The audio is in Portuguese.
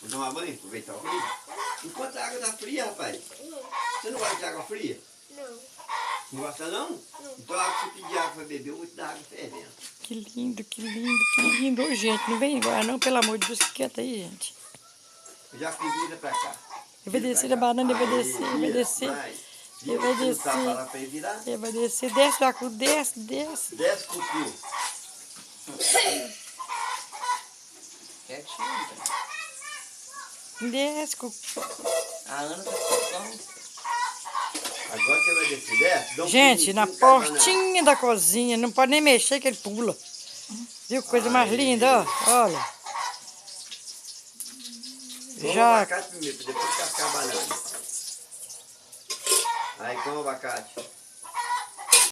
Vou tomar banho, aproveitar o frio. Enquanto a água tá fria, rapaz. Você não gosta de água fria? Não. Não gosta não? Não. Então a água que você pedir água pra beber, eu vou te dar água fervendo. Que lindo, que lindo, que lindo. Ô, gente, não vem embora não, pelo amor de Deus, que quieta aí, gente. Eu já fiz vira pra cá. Ele vai descer da banana, ele vai descer, ele vai descer. Ele vai Virar. Ele vai descer, desce, Jacu, desce, desce. Desce pro cu. Quietinho, velho. Desce, A Ana tá ficando. Agora você vai descer, desce. Dá um gente, na pulinho, cada portinha da cozinha, não pode nem mexer que ele pula. Viu que coisa mais linda, ó? Olha. Toma o Já. abacate primeiro, depois cascar a banana. Aí, toma o abacate.